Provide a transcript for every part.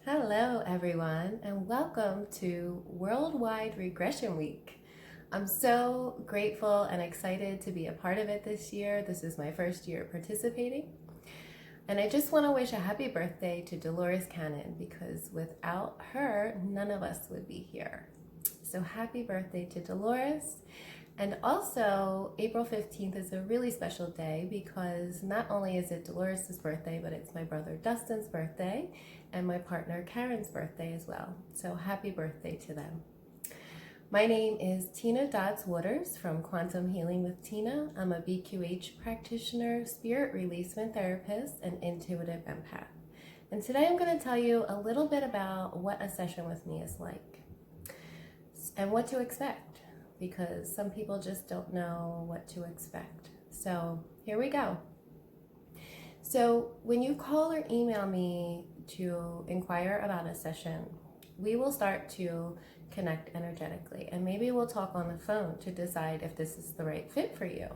Hello, everyone, and welcome to Worldwide Regression Week. I'm so grateful and excited to be a part of it this year. This is my first year participating. And I just want to wish a happy birthday to Dolores Cannon because without her, none of us would be here. So happy birthday to Dolores. And also, April 15th is a really special day because not only is it Dolores' birthday, but it's my brother Dustin's birthday and my partner Karen's birthday as well. So happy birthday to them. My name is Tena Dodds-Waters from Quantum Healing with Tena. I'm a BQH practitioner, spirit releasement therapist, and intuitive empath. And today I'm going to tell you a little bit about what a session with me is like and what to expect, because some people just don't know what to expect. So here we go. So when you call or email me to inquire about a session, we will start to connect energetically, and maybe we'll talk on the phone to decide if this is the right fit for you.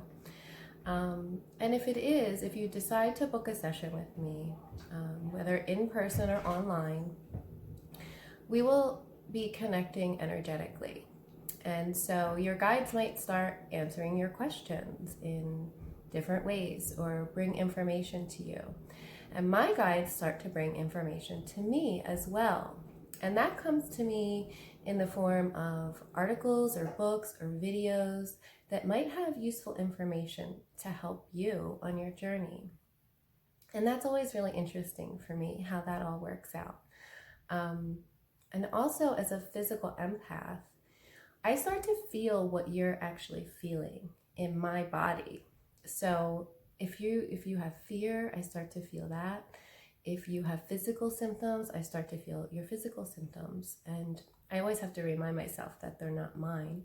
And if it is, if you decide to book a session with me, whether in person or online, we will be connecting energetically. And so your guides might start answering your questions in different ways or bring information to you. And my guides start to bring information to me as well. And that comes to me in the form of articles or books or videos that might have useful information to help you on your journey. And that's always really interesting for me, how that all works out. And also as a physical empath, I start to feel what you're actually feeling in my body. So if you have fear, I start to feel that. If you have physical symptoms, I start to feel your physical symptoms. And I always have to remind myself that they're not mine.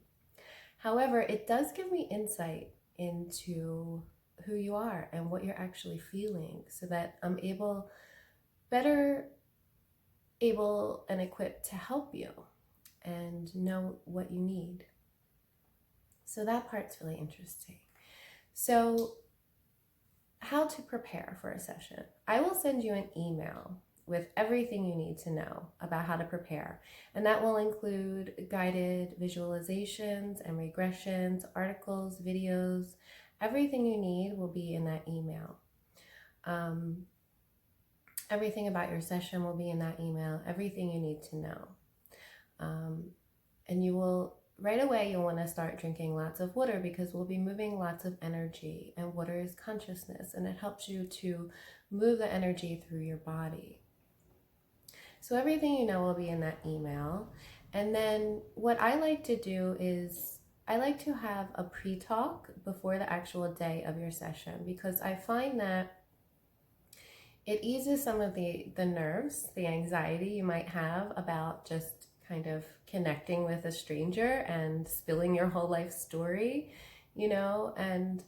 However, it does give me insight into who you are and what you're actually feeling, so that I'm better able and equipped to help you and know what you need. So that part's really interesting. So how to prepare for a session. I will send you an email with everything you need to know about how to prepare. And that will include guided visualizations and regressions, articles, videos. Everything you need will be in that email. Everything about your session will be in that email, everything you need to know. And you will, right away, you'll want to start drinking lots of water because we'll be moving lots of energy, and water is consciousness, and it helps you to move the energy through your body. So everything you know will be in that email. And then what I like to do is I like to have a pre-talk before the actual day of your session, because I find that it eases some of the nerves, the anxiety you might have about just kind of connecting with a stranger and spilling your whole life story, and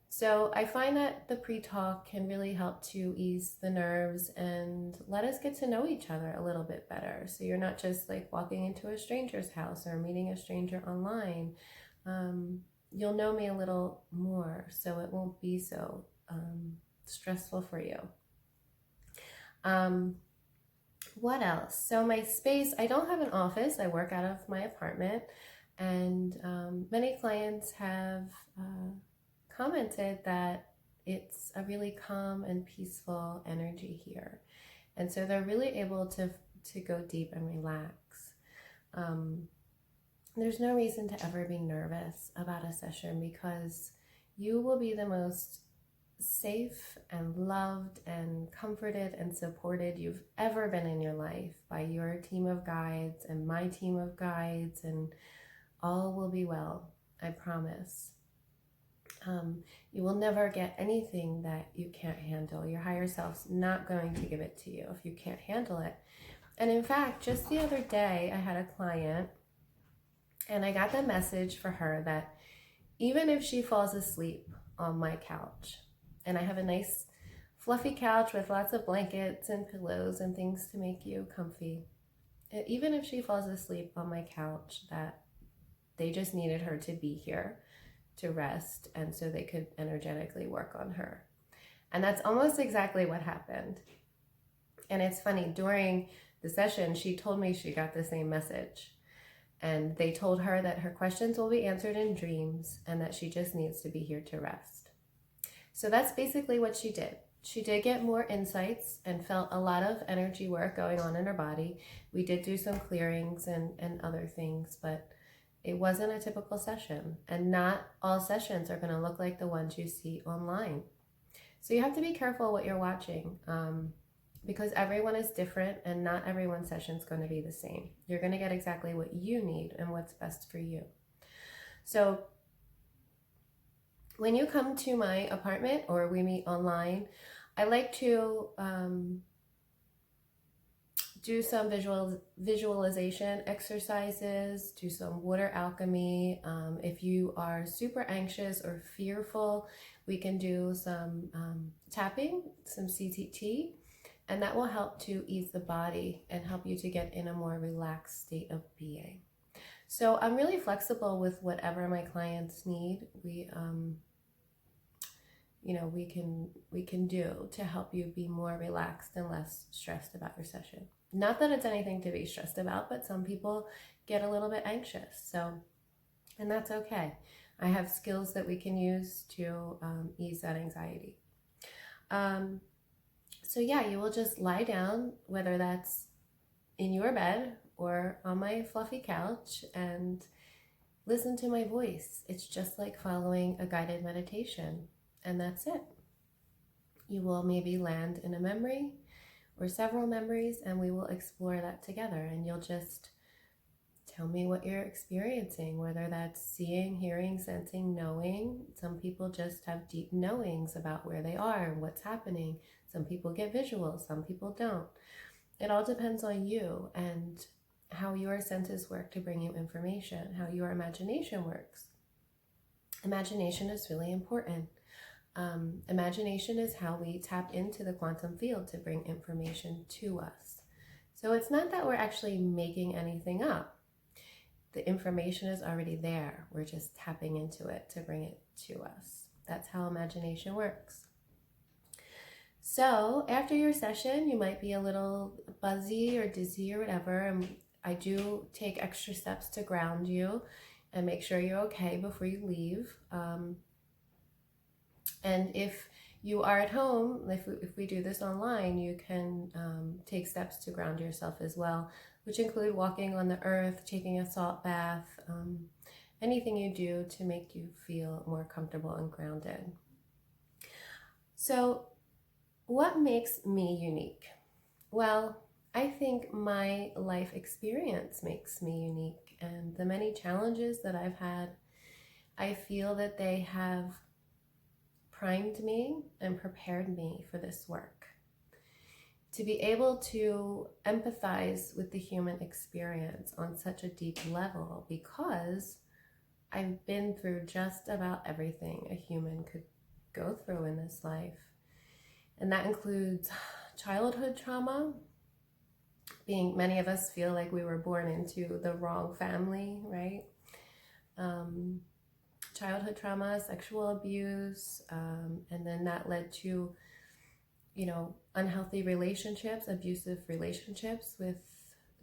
so I find that the pre-talk can really help to ease the nerves and let us get to know each other a little bit better. So you're not just like walking into a stranger's house or meeting a stranger online. You'll know me a little more, so it won't be so stressful for you. What else? So my space, I don't have an office. I work out of my apartment, and many clients have commented that it's a really calm and peaceful energy here. And so they're really able to go deep and relax. There's no reason to ever be nervous about a session, because you will be the most safe and loved and comforted and supported you've ever been in your life by your team of guides and my team of guides, and all will be well, I promise. You will never get anything that you can't handle. Your higher self's not going to give it to you if you can't handle it. And in fact, just the other day, I had a client, and I got the message for her that even if she falls asleep on my couch, and I have a nice fluffy couch with lots of blankets and pillows and things to make you comfy, even if she falls asleep on my couch, that they just needed her to be here to rest, and so they could energetically work on her. And that's almost exactly what happened. And it's funny, during the session, she told me she got the same message. And they told her that her questions will be answered in dreams and that she just needs to be here to rest. So that's basically what she did. She did get more insights and felt a lot of energy work going on in her body. We did do some clearings and other things, but it wasn't a typical session. And not all sessions are going to look like the ones you see online. So you have to be careful what you're watching, because everyone is different and not everyone's session is going to be the same. You're going to get exactly what you need and what's best for you. So when you come to my apartment or we meet online, I like to do some visualization exercises, do some water alchemy. If you are super anxious or fearful, we can do some tapping, some CTT, and that will help to ease the body and help you to get in a more relaxed state of being. So I'm really flexible with whatever my clients need. We can do to help you be more relaxed and less stressed about your session. Not that it's anything to be stressed about, but some people get a little bit anxious. And that's okay. I have skills that we can use to ease that anxiety. So yeah, you will just lie down, whether that's in your bed or on my fluffy couch, and listen to my voice. It's just like following a guided meditation, and that's it. You will maybe land in a memory or several memories, and we will explore that together, and you'll just tell me what you're experiencing, whether that's seeing, hearing, sensing, knowing. Some people just have deep knowings about where they are and what's happening. Some people get visuals, some people don't. It all depends on you and how your senses work to bring you information, how your imagination works. Imagination is really important. Imagination is how we tap into the quantum field to bring information to us. So it's not that we're actually making anything up. The information is already there. We're just tapping into it to bring it to us. That's how imagination works. So after your session, you might be a little buzzy or dizzy or whatever. And I do take extra steps to ground you and make sure you're okay before you leave. And if you are at home, if we do this online, you can take steps to ground yourself as well, which include walking on the earth, taking a salt bath, anything you do to make you feel more comfortable and grounded. So what makes me unique? Well, I think my life experience makes me unique, and the many challenges that I've had, I feel that they have primed me and prepared me for this work. To be able to empathize with the human experience on such a deep level, because I've been through just about everything a human could go through in this life. And that includes childhood trauma. Many of us feel like we were born into the wrong family, right? Childhood trauma, sexual abuse, and then that led to, unhealthy relationships, abusive relationships with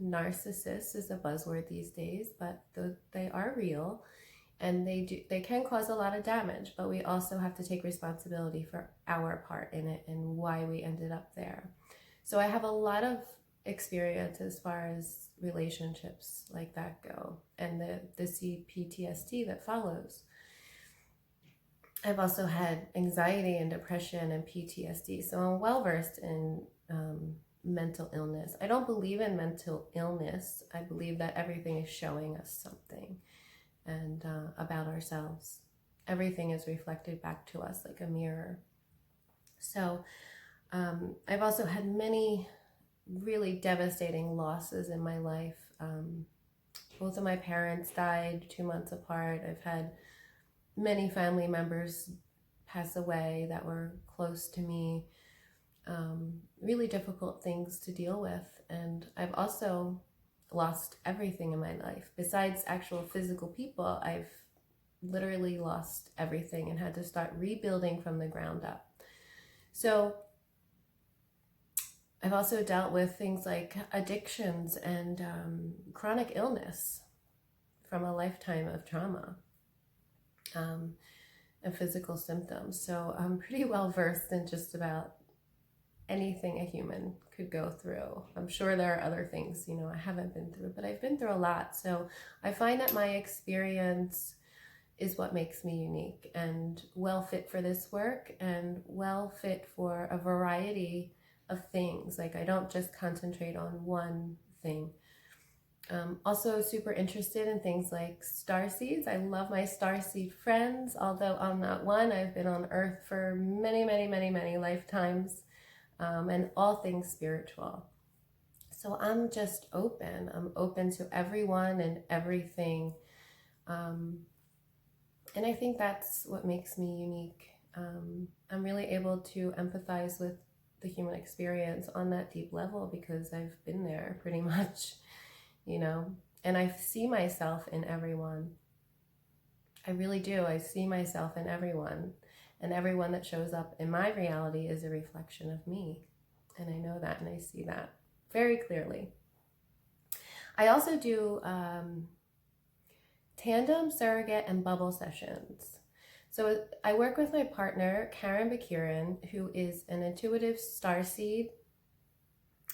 narcissists is a buzzword these days, but they are real, and they can cause a lot of damage, but we also have to take responsibility for our part in it and why we ended up there. So I have a lot of experience as far as relationships like that go, and the CPTSD that follows. I've also had anxiety and depression and PTSD, so I'm well versed in mental illness. I don't believe in mental illness. I believe that everything is showing us something and about ourselves. Everything is reflected back to us like a mirror. So I've also had many really devastating losses in my life. Both of my parents died 2 months apart. I've had many family members pass away that were close to me. Really difficult things to deal with. And I've also lost everything in my life. Besides actual physical people, I've literally lost everything and had to start rebuilding from the ground up. So I've also dealt with things like addictions and chronic illness from a lifetime of trauma and physical symptoms. So I'm pretty well versed in just about anything a human could go through. I'm sure there are other things, you know, I haven't been through, but I've been through a lot. So I find that my experience is what makes me unique and well fit for this work and well fit for a variety of things. Like, I don't just concentrate on one thing. Also super interested in things like starseeds. I love my starseed friends, although I'm not one. I've been on Earth for many, many, many, many lifetimes, and all things spiritual. So I'm just open. I'm open to everyone and everything. And I think that's what makes me unique. I'm really able to empathize with the human experience on that deep level because I've been there pretty much, you know, and I see myself in everyone. I really do. I see myself in everyone, and everyone that shows up in my reality is a reflection of me. And I know that, and I see that very clearly. I also do tandem, surrogate, and bubble sessions. So I work with my partner, Karen Bakirin, who is an intuitive starseed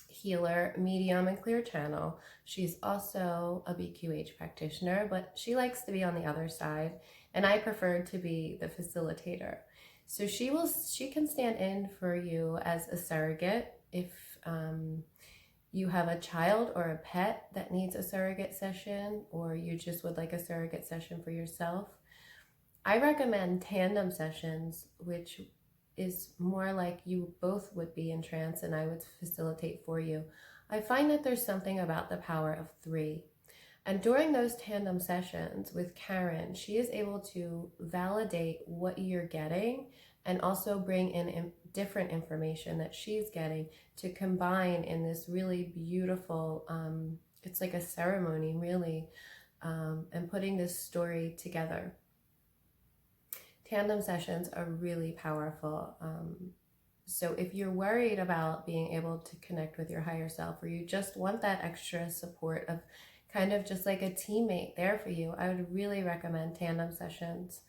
healer, medium, and clear channel. She's also a BQH practitioner, but she likes to be on the other side, and I prefer to be the facilitator. So she can stand in for you as a surrogate if you have a child or a pet that needs a surrogate session, or you just would like a surrogate session for yourself. I recommend tandem sessions, which is more like you both would be in trance and I would facilitate for you. I find that there's something about the power of 3. And during those tandem sessions with Karen, she is able to validate what you're getting and also bring in different information that she's getting to combine in this really beautiful, it's like a ceremony really, and putting this story together. Tandem sessions are really powerful. So if you're worried about being able to connect with your higher self, or you just want that extra support of kind of just like a teammate there for you, I would really recommend tandem sessions.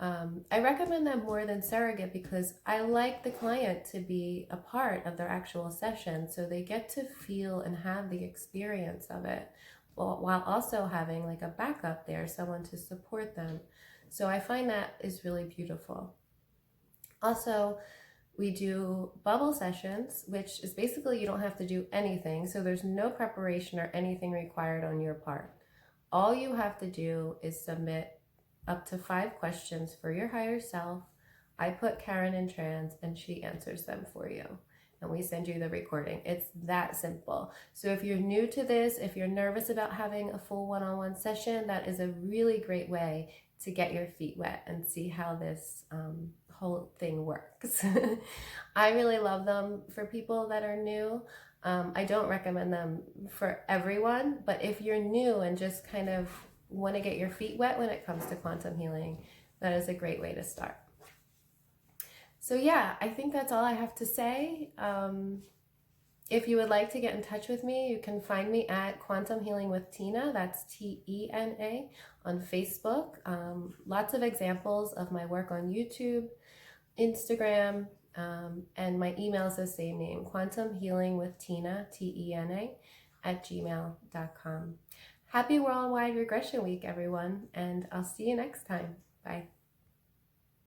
I recommend them more than surrogate because I like the client to be a part of their actual session, so they get to feel and have the experience of it while also having like a backup there, someone to support them. So I find that is really beautiful. Also, we do bubble sessions, which is basically you don't have to do anything. So there's no preparation or anything required on your part. All you have to do is submit up to 5 questions for your higher self. I put Karen in trance and she answers them for you. And we send you the recording. It's that simple. So if you're new to this, if you're nervous about having a full one-on-one session, that is a really great way to get your feet wet and see how this whole thing works. I really love them for people that are new. I don't recommend them for everyone, but if you're new and just kind of want to get your feet wet when it comes to quantum healing, that is a great way to start. So yeah, I think that's all I have to say. If you would like to get in touch with me, you can find me at Quantum Healing with Tena, that's Tena, on Facebook. Lots of examples of my work on YouTube, Instagram, and my email is the same name, quantumhealingwithtena, Tena, @gmail.com. Happy Worldwide Regression Week, everyone, and I'll see you next time. Bye.